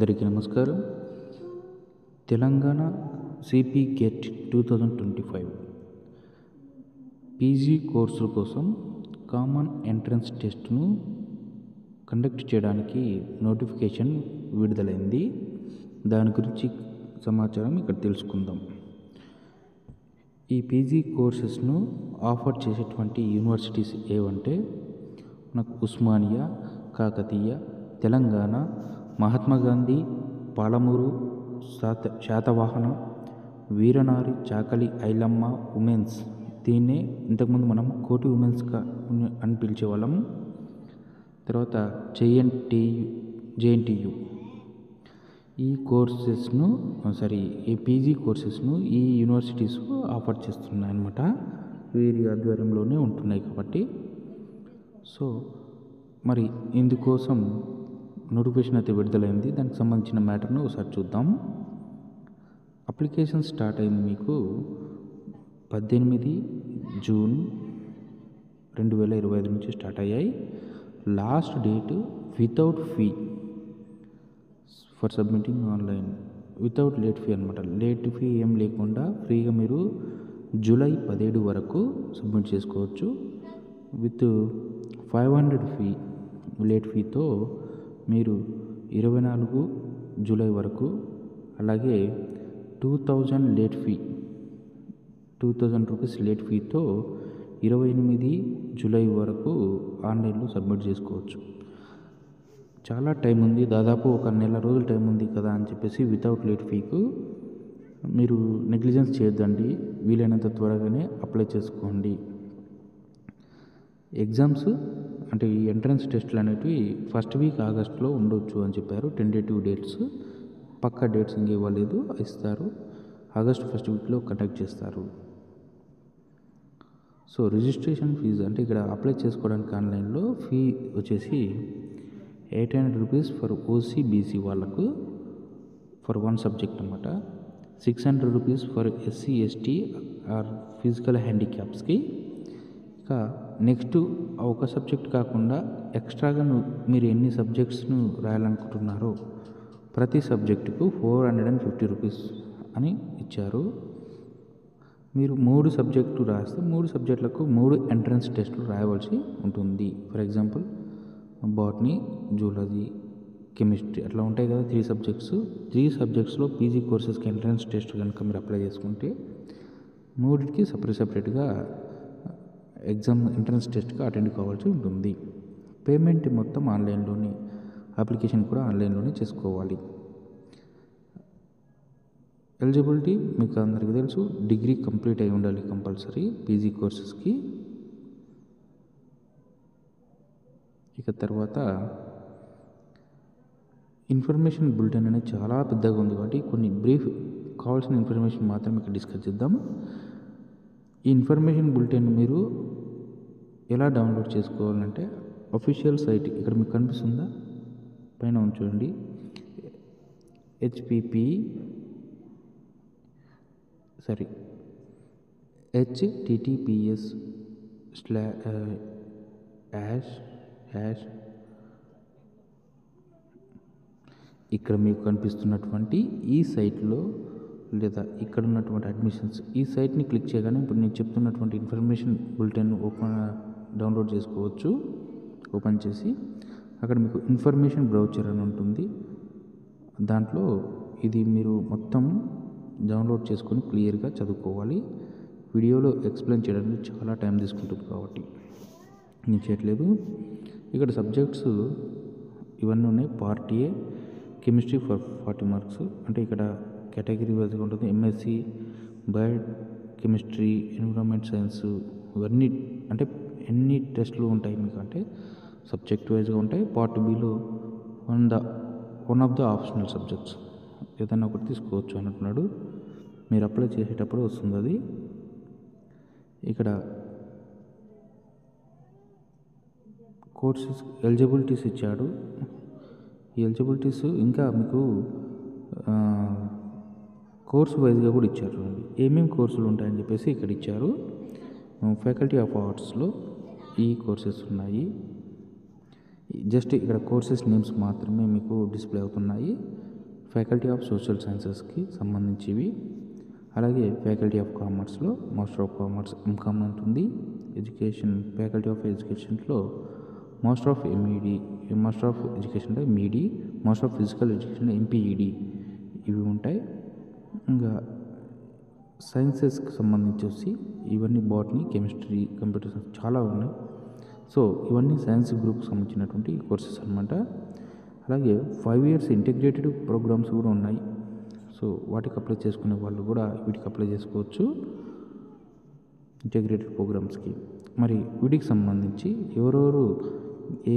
అందరికీ నమస్కారం. Telangana CP get 2025 PG కోర్సుల కోసం కామన్ ఎంట్రన్స్ టెస్ట్ను కండక్ట్ చేయడానికి నోటిఫికేషన్ విడుదలైంది. దాని గురించి సమాచారం ఇక్కడ తెలుసుకుందాం. ఈ పీజీ కోర్సెస్ను ఆఫర్ చేసేటువంటి యూనివర్సిటీస్ ఏవంటే మనకు ఉస్మానియా, కాకతీయ, తెలంగాణ, మహాత్మా గాంధీ, పాలమూరు, శాతవాహన, వీరనారి చాకలి ఐలమ్మ ఉమెన్స్, దీన్నే ఇంతకుముందు మనం కోటి ఉమెన్స్గా అని పిలిచేవాళ్ళం. తర్వాత జేఎన్టీయు ఈ పీజీ కోర్సెస్ను ఈ యూనివర్సిటీస్ ఆఫర్ చేస్తున్నాయి అన్నమాట. వీరి ఆధ్వర్యంలోనే ఉంటున్నాయి కాబట్టి. సో మరి ఇందుకోసం నోటిఫికేషన్ అయితే విడుదలైంది. దానికి సంబంధించిన మ్యాటర్ను ఒకసారి చూద్దాం. అప్లికేషన్ స్టార్ట్ అయింది మీకు 18 జూన్ 2025 నుంచి స్టార్ట్ అయ్యాయి. Last date without fee for submitting online, without late fee అనమాట. లేట్ ఫీ ఏం లేకుండా ఫ్రీగా మీరు జూలై 17 వరకు సబ్మిట్ చేసుకోవచ్చు. విత్ 500 ఫీ లేట్ ఫీతో మీరు 24 జూలై వరకు, అలాగే 2000 లేట్ ఫీ 2000 రూపీస్ లేట్ ఫీతో 28 జూలై వరకు ఆన్లైన్లో సబ్మిట్ చేసుకోవచ్చు. చాలా టైం ఉంది, దాదాపు ఒక నెల రోజులు టైం ఉంది కదా అని చెప్పేసి వితౌట్ లేట్ ఫీకు మీరు నెగ్లిజెన్స్ చేయొద్దండి. వీలైనంత త్వరగానే అప్లై చేసుకోండి. ఎగ్జామ్స్ అంటే ఈ ఎంట్రన్స్ టెస్టులు అనేవి ఫస్ట్ వీక్ ఆగస్టులో ఉండొచ్చు అని చెప్పారు. టెంటేటివ్ డేట్స్, పక్కా డేట్స్ ఇంక ఇవ్వలేదు, ఇస్తారు. ఆగస్ట్ ఫస్ట్ వీక్లో కండక్ట్ చేస్తారు. సో రిజిస్ట్రేషన్ ఫీజు అంటే ఇక్కడ అప్లై చేసుకోవడానికి ఆన్లైన్లో ఫీ వచ్చేసి 800 రూపీస్ ఫర్ ఓసీ బీసీ వాళ్ళకు ఫర్ వన్ సబ్జెక్ట్ అన్నమాట. 600 rupees for SC ST or physical హ్యాండిక్యాప్స్కి. ఇక నెక్స్ట్ ఒక సబ్జెక్ట్ కాకుండా ఎక్స్ట్రాగా మీరు ఎన్ని సబ్జెక్ట్స్ను రాయాలనుకుంటున్నారో ప్రతి సబ్జెక్టుకు 450 రూపీస్ అని ఇచ్చారు. మీరు 3 సబ్జెక్టు రాస్తే 3 సబ్జెక్టులకు 3 ఎంట్రన్స్ టెస్టులు రాయవలసి ఉంటుంది. For example botany, zoology, chemistry అట్లా ఉంటాయి కదా 3 సబ్జెక్ట్స్. 3 సబ్జెక్ట్స్లో పీజీ కోర్సెస్కి ఎంట్రన్స్ టెస్ట్ కనుక మీరు అప్లై చేసుకుంటే 3కి సపరేట్గా ఎగ్జామ్ ఎంట్రన్స్ టెస్ట్గా అటెండ్ కావాల్సి ఉంటుంది. పేమెంట్ మొత్తం ఆన్లైన్లోనే, అప్లికేషన్ కూడా ఆన్లైన్లోనే చేసుకోవాలి. ఎలిజిబిలిటీ మీకు అందరికీ తెలుసు, డిగ్రీ కంప్లీట్ అయి ఉండాలి కంపల్సరీ పీజీ కోర్సెస్కి. ఇక తర్వాత ఇన్ఫర్మేషన్ బులెటిన్ అనేది చాలా పెద్దగా ఉంది కాబట్టి కొన్ని బ్రీఫ్ కావాల్సిన ఇన్ఫర్మేషన్ మాత్రం ఇక్కడ డిస్కస్ చేద్దాం. ఈ ఇన్ఫర్మేషన్ బులెటిన్ మీరు ఎలా డౌన్లోడ్ చేసుకోవాలంటే అఫీషియల్ సైట్ ఇక్కడ మీకు కనిపిస్తుందా, పైన ఉంచండి. https ఇక్కడ మీకు కనిపిస్తున్నటువంటి ఈ సైట్లో లేదా ఇక్కడ ఉన్నటువంటి అడ్మిషన్స్ ఈ సైట్ని క్లిక్ చేయగానే ఇప్పుడు నేను చెప్తున్నటువంటి ఇన్ఫర్మేషన్ బులెటిన్ డౌన్లోడ్ చేసుకోవచ్చు. ఓపెన్ చేసి అక్కడ మీకు ఇన్ఫర్మేషన్ బ్రౌచర్ అని ఉంటుంది. దాంట్లో ఇది మీరు మొత్తం డౌన్లోడ్ చేసుకొని క్లియర్గా చదువుకోవాలి. వీడియోలో ఎక్స్ప్లెయిన్ చేయడానికి చాలా టైం తీసుకుంటుంది కాబట్టి నేను చేయట్లేదు. ఇక్కడ సబ్జెక్ట్స్ ఇవన్నీ ఉన్నాయి. Part A chemistry for 40 marks, అంటే ఇక్కడ కేటగిరీ వైజ్గా ఉంటుంది. MSc bio chemistry, environment science, ఇవన్నీ అంటే ఎన్ని టెస్టులు ఉంటాయి మీకు అంటే సబ్జెక్ట్ వైజ్గా ఉంటాయి. Part below one of the optional subjects ఏదైనా ఒకటి తీసుకోవచ్చు అని అంటున్నాడు. మీరు అప్లై చేసేటప్పుడు వస్తుంది అది. ఇక్కడ కోర్సెస్ ఎలిజిబిలిటీస్ ఇచ్చాడు. ఈ ఎలిజిబిలిటీస్ ఇంకా మీకు కోర్సు వైజ్గా కూడా ఇచ్చారు. చూడండి ఏమేమి కోర్సులు ఉంటాయని చెప్పేసి ఇక్కడ ఇచ్చారు. ఫ్యాకల్టీ ఆఫ్ ఆర్ట్స్లో ఈ కోర్సెస్ ఉన్నాయి. జస్ట్ ఇక్కడ కోర్సెస్ నేమ్స్ మాత్రమే మీకు డిస్ప్లే అవుతున్నాయి. ఫ్యాకల్టీ ఆఫ్ సోషల్ సైన్సెస్కి సంబంధించివి. అలాగే ఫ్యాకల్టీ ఆఫ్ కామర్స్లో మాస్టర్ ఆఫ్ కామర్స్ ఎంకామ్ ఉంటుంది. ఎడ్యుకేషన్ ఫ్యాకల్టీ ఆఫ్ ఎడ్యుకేషన్లో master of MEd, master of ఎడ్యుకేషన్లో ఎంఈడి, మాస్టర్ ఆఫ్ ఫిజికల్ ఎడ్యుకేషన్లో ఎంపీఈడి ఇవి ఉంటాయి. ఇంకా సైన్సెస్కి సంబంధించి వచ్చి ఇవన్నీ బాటనీ, కెమిస్ట్రీ, కంప్యూటర్ సైన్స్ చాలా ఉన్నాయి. సో ఇవన్నీ సైన్స్ గ్రూప్కి సంబంధించినటువంటి కోర్సెస్ అనమాట. అలాగే 5 years ఇంటిగ్రేటెడ్ ప్రోగ్రామ్స్ కూడా ఉన్నాయి. సో వాటికి అప్లై చేసుకునే వాళ్ళు కూడా వీటికి అప్లై చేసుకోవచ్చు, ఇంటిగ్రేటెడ్ ప్రోగ్రామ్స్కి. మరి వీటికి సంబంధించి ఎవరెవరు ఏ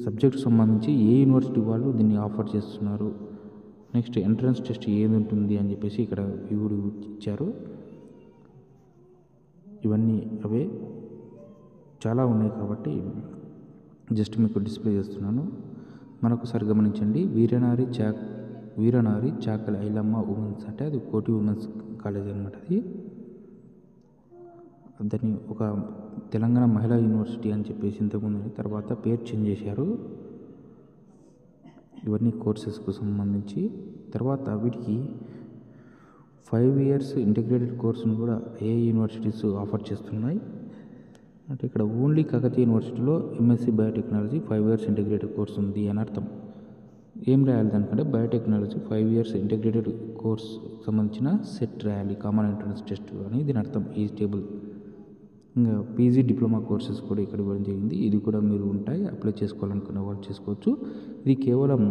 సబ్జెక్ట్ సంబంధించి ఏ యూనివర్సిటీ వాళ్ళు దీన్ని ఆఫర్ చేస్తున్నారు, నెక్స్ట్ ఎంట్రన్స్ టెస్ట్ ఏది ఉంటుంది అని చెప్పేసి ఇక్కడ ఇవి ఇచ్చారు. ఇవన్నీ అవే చాలా ఉన్నాయి కాబట్టి జస్ట్ మీకు డిస్ప్లే చేస్తున్నాను. మరొకసారి గమనించండి. వీరనారి చాకలి ఐలమ్మ ఉమెన్స్ అంటే అది కోటి ఉమెన్స్ కాలేజ్ అనమాట. దాన్ని ఒక తెలంగాణ మహిళా యూనివర్సిటీ అని చెప్పేసి ఇంతకుముందు తర్వాత పేరు చేంజ్ చేశారు. ఇవన్నీ కోర్సెస్కు సంబంధించి. తర్వాత వీటికి 5 years ఇంటిగ్రేటెడ్ కోర్సును కూడా ఏ యూనివర్సిటీస్ ఆఫర్ చేస్తున్నాయి అంటే ఇక్కడ ఓన్లీ కాకతీయ యూనివర్సిటీలో MSc biotechnology 5 years integrated course ఉంది అని అర్థం. ఏం రాయాలి దానికంటే బయోటెక్నాలజీ 5 years ఇంటిగ్రేటెడ్ కోర్స్ సంబంధించిన సెట్ రాయాలి, కామన్ ఎంట్రన్స్ టెస్ట్ అని దీని అర్థం ఈ టేబుల్. ఇంకా పీజీ డిప్లొమా కోర్సెస్ కూడా ఇక్కడ ఇవ్వడం జరిగింది. ఇది కూడా మీరు ఉంటాయి, అప్లై చేసుకోవాలనుకునే వాళ్ళు చేసుకోవచ్చు. ఇది కేవలం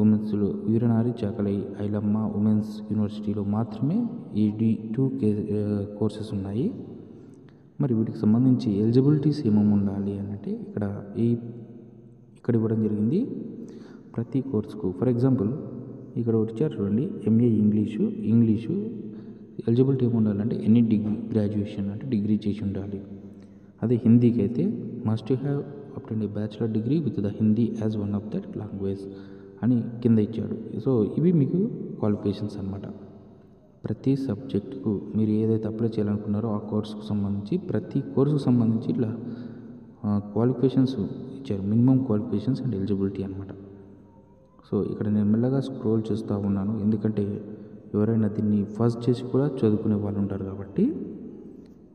ఉమెన్స్లో వీరనారి చాకలి ఐలమ్మ ఉమెన్స్ యూనివర్సిటీలో మాత్రమే ఈ D2 కోర్సెస్ ఉన్నాయి. మరి వీటికి సంబంధించి ఎలిజిబిలిటీస్ ఏమేమి ఉండాలి అంటే ఇక్కడ ఇవ్వడం జరిగింది. ప్రతి కోర్సుకు ఫర్ ఎగ్జాంపుల్ ఇక్కడ వచ్చారు చూడండి, ఎంఏ ఇంగ్లీషు ఎలిజిబిలిటీ ఏమి ఉండాలంటే ఎనీ డిగ్రీ గ్రాడ్యుయేషన్ అంటే డిగ్రీ చేసి ఉండాలి. అదే హిందీకి అయితే must have అప్టెండ్ a bachelor degree with the Hindi as one of that language అని కింద ఇచ్చాడు. సో ఇవి మీకు క్వాలిఫికేషన్స్ అనమాట. ప్రతి సబ్జెక్టుకు మీరు ఏదైతే అప్లై చేయాలనుకున్నారో ఆ కోర్సుకు సంబంధించి ప్రతి కోర్సుకు సంబంధించి ఇట్లా క్వాలిఫికేషన్స్ ఇచ్చారు, మినిమం క్వాలిఫికేషన్స్ అండ్ ఎలిజిబిలిటీ అనమాట. సో ఇక్కడ నేను మెల్లగా స్క్రోల్ చేస్తూ ఉన్నాను, ఎందుకంటే ఎవరైనా దీన్ని ఫస్ట్ చేసి కూడా చదువుకునే వాళ్ళు ఉంటారు కాబట్టి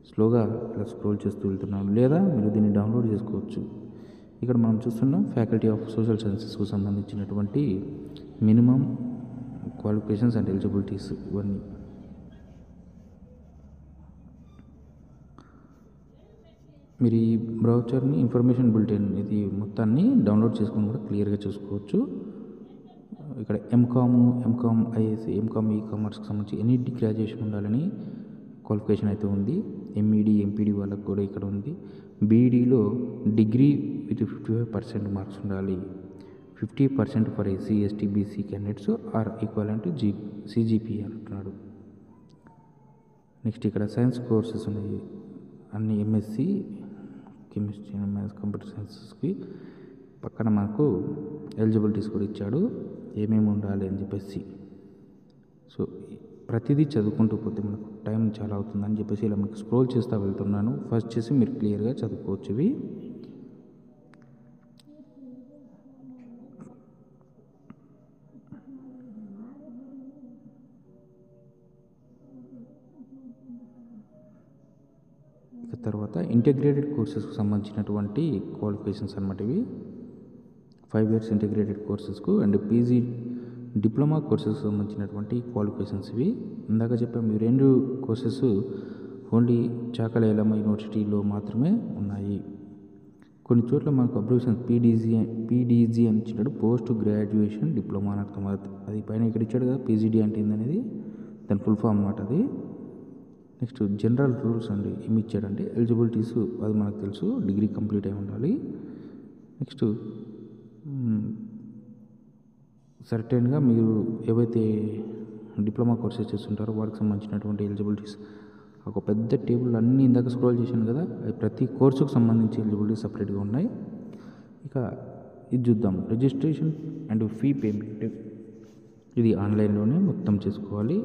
స్లోగా ఇలా స్క్రోల్ చేస్తూ వెళ్తున్నాను. లేదా మీరు దీన్ని డౌన్లోడ్ చేసుకోవచ్చు. ఇక్కడ మనం చూస్తున్నాం ఫ్యాకల్టీ ఆఫ్ సోషల్ సైన్సెస్కు సంబంధించినటువంటి మినిమం క్వాలిఫికేషన్స్ అండ్ ఎలిజిబిలిటీస్ ఇవన్నీ. మీరు ఈ బ్రౌచర్ని ఇన్ఫర్మేషన్ బులెటిన్ ఇది మొత్తాన్ని డౌన్లోడ్ చేసుకొని కూడా క్లియర్గా చూసుకోవచ్చు. ఇక్కడ ఎంకామ్ ఐఏఎస్, ఎంకామ్ ఈకామర్స్కి సంబంధించి ఎనీ గ్రాడ్యుయేషన్ ఉండాలని క్వాలిఫికేషన్ అయితే ఉంది. ఎంఈడి ఎంపీడీ వాళ్ళకు కూడా ఇక్కడ ఉంది. బీఈడీలో డిగ్రీ విత్ 55% మార్క్స్ ఉండాలి. 50% for SC ST BC candidates are equivalent CGPA అంటున్నాడు. నెక్స్ట్ ఇక్కడ సైన్స్ కోర్సెస్ ఉన్నాయి అన్ని, ఎంఎస్సి కెమిస్ట్రీ, మ్యాథ్స్, కంప్యూటర్ సైన్సెస్కి పక్కన మనకు ఎలిజిబిలిటీస్ కూడా ఇచ్చాడు ఏమేమి ఉండాలి అని చెప్పేసి. సో ప్రతిదీ చదువుకుంటూ పోతే మనకు టైం చాలా అవుతుందని చెప్పేసి ఇలా మీకు స్క్రోల్ చేస్తూ వెళ్తున్నాను. ఫస్ట్ చేసి మీరు క్లియర్గా చదువుకోవచ్చు ఇవి. తర్వాత ఇంటిగ్రేటెడ్ కోర్సెస్కి సంబంధించినటువంటి క్వాలిఫికేషన్స్ అన్నమాట ఇవి. 5 years ఇంటిగ్రేటెడ్ కోర్సెస్కు అండ్ పీజీ డిప్లొమా కోర్సెస్కి సంబంధించినటువంటి క్వాలిఫికేషన్స్ ఇవి. ఇందాక చెప్పాము ఈ 2 కోర్సెస్ ఓన్లీ చాకలి ఐలమ్మ యూనివర్సిటీలో మాత్రమే ఉన్నాయి. కొన్ని చోట్ల మనకు అబ్రివేషన్ పీడీజీ అని ఇచ్చాడు, పోస్ట్ గ్రాడ్యుయేషన్ డిప్లొమా అని అర్థం. అది పైన ఇక్కడ ఇచ్చాడు కదా, పీజీడీ అంటే ఏందనేది దాని ఫుల్ ఫామ్ అన్నమాట అది. నెక్స్ట్ జనరల్ రూల్స్ అండి ఏమి ఇచ్చాడంటే ఎలిజిబిలిటీస్ అది మనకు తెలుసు, డిగ్రీ కంప్లీట్ అయి ఉండాలి. నెక్స్ట్ సర్టెన్గా మీరు ఏవైతే డిప్లొమా కోర్సెస్ చేస్తుంటారో వాటికి సంబంధించినటువంటి ఎలిజిబిలిటీస్ ఒక పెద్ద టేబుల్ అన్నీ ఇందాక స్క్రోల్ చేశాను కదా, అది ప్రతి కోర్సుకు సంబంధించి ఎలిజిబిలిటీస్ సపరేట్గా ఉన్నాయి. ఇక ఇది చూద్దాం, రిజిస్ట్రేషన్ అండ్ ఫీ పేమెంట్. ఇది ఆన్లైన్లోనే మొత్తం చేసుకోవాలి.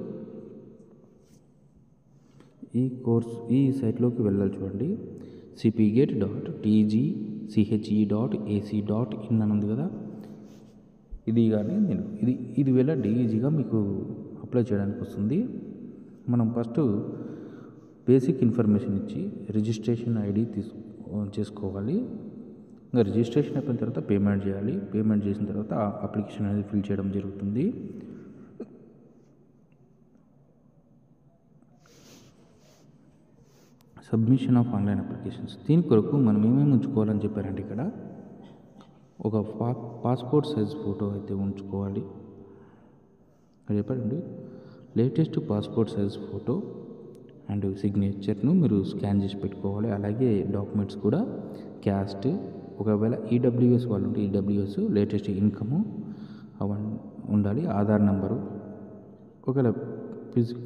ఈ సైట్లోకి వెళ్ళాలి చూడండి, cpgate.tgche.ac.in అని ఉంది కదా, ఇది కానీ ఇది వెళ్ళండి, ఈజీగా మీకు అప్లై చేయడానికి వస్తుంది. మనం ఫస్ట్ బేసిక్ ఇన్ఫర్మేషన్ ఇచ్చి రిజిస్ట్రేషన్ ఐడి చేసుకోవాలి. ఇంకా రిజిస్ట్రేషన్ అయిపోయిన తర్వాత పేమెంట్ చేయాలి. పేమెంట్ చేసిన తర్వాత అప్లికేషన్ అనేది ఫిల్ చేయడం జరుగుతుంది. Submission of online applications. దీని కొరకు మనం ఏమేమి ఉంచుకోవాలని చెప్పారంటే ఇక్కడ ఒక పాస్పోర్ట్ సైజ్ ఫోటో అయితే ఉంచుకోవాలి. ఇక్కడ చెప్పారండి, latest passport size photo and సిగ్నేచర్ను మీరు స్కాన్ చేసి పెట్టుకోవాలి. అలాగే డాక్యుమెంట్స్ కూడా క్యాస్ట్, ఒకవేళ ఈడబ్ల్యూఎస్ వాళ్ళు ఉంటే ఈడబ్ల్యూఎస్, లేటెస్ట్ ఇన్కము అవన్నీ ఉండాలి. ఆధార్ నెంబరు, ఒకవేళ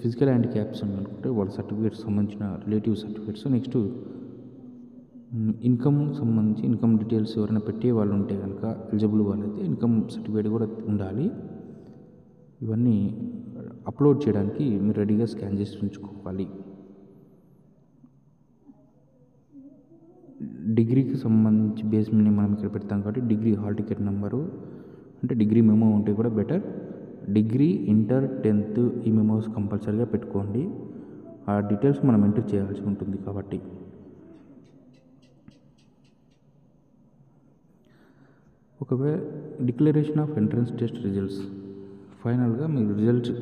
ఫిజికల్ హ్యాండిక్యాప్స్ అనుకుంటే వాళ్ళ సర్టిఫికేట్స్ సంబంధించిన రిలేటివ్ సర్టిఫికేట్స్, నెక్స్ట్ ఇన్కమ్ సంబంధించి ఇన్కమ్ డీటెయిల్స్ ఎవరైనా పెట్టే వాళ్ళు ఉంటే కనుక ఎలిజిబుల్ వాళ్ళైతే ఇన్కమ్ సర్టిఫికేట్ కూడా ఉండాలి. ఇవన్నీ అప్లోడ్ చేయడానికి మీరు రెడీగా స్కాన్ చేసి ఉంచుకోవాలి. డిగ్రీకి సంబంధించి బేస్ మీద మనం ఇక్కడ పెడతాం కాబట్టి డిగ్రీ హాల్ టికెట్ నెంబరు, అంటే డిగ్రీ మెమో ఉంటే కూడా బెటర్. డిగ్రీ, ఇంటర్, 10th ఈ మెమోస్ కంపల్సరీగా పెట్టుకోండి. ఆ డీటెయిల్స్ మనం ఎంటర్ చేయాల్సి ఉంటుంది కాబట్టి. ఒకవేళ declaration of entrance test results, ఫైనల్గా మీరు రిజల్ట్స్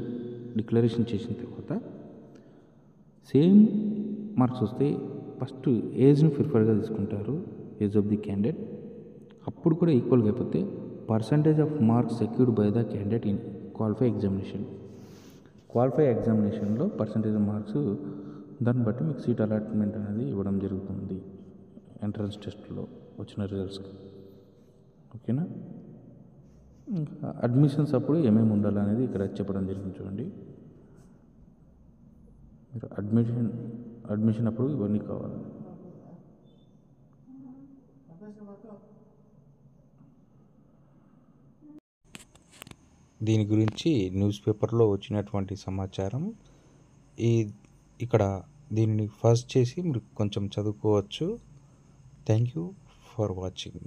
డిక్లరేషన్ చేసిన తర్వాత సేమ్ మార్క్స్ వస్తే ఫస్ట్ ఏజ్ని ప్రిఫర్గా తీసుకుంటారు, ఏజ్ ఆఫ్ ది క్యాండిడేట్. అప్పుడు కూడా ఈక్వల్గా అయిపోతే percentage of marks secured by the candidate in qualify ఎగ్జామినేషన్లో పర్సంటేజ్ ఆఫ్ మార్క్స్, దాన్ని బట్టి మీకు సీట్ అలాట్మెంట్ అనేది ఇవ్వడం జరుగుతుంది ఎంట్రన్స్ టెస్ట్లో వచ్చిన రిజల్ట్స్కి. ఓకేనా? అడ్మిషన్స్ అప్పుడు ఏమేమి ఉండాలనేది ఇక్కడ చెప్పడం జరిగింది చూడండి. మీరు అడ్మిషన్ అప్పుడు ఇవన్నీ కావాలి. దీని గురించి న్యూస్ పేపర్లో వచ్చినటువంటి సమాచారం ఇక్కడ దీనిని ఫస్ట్ చేసి మీరు కొంచెం చదువుకోవచ్చు. Thank you for watching.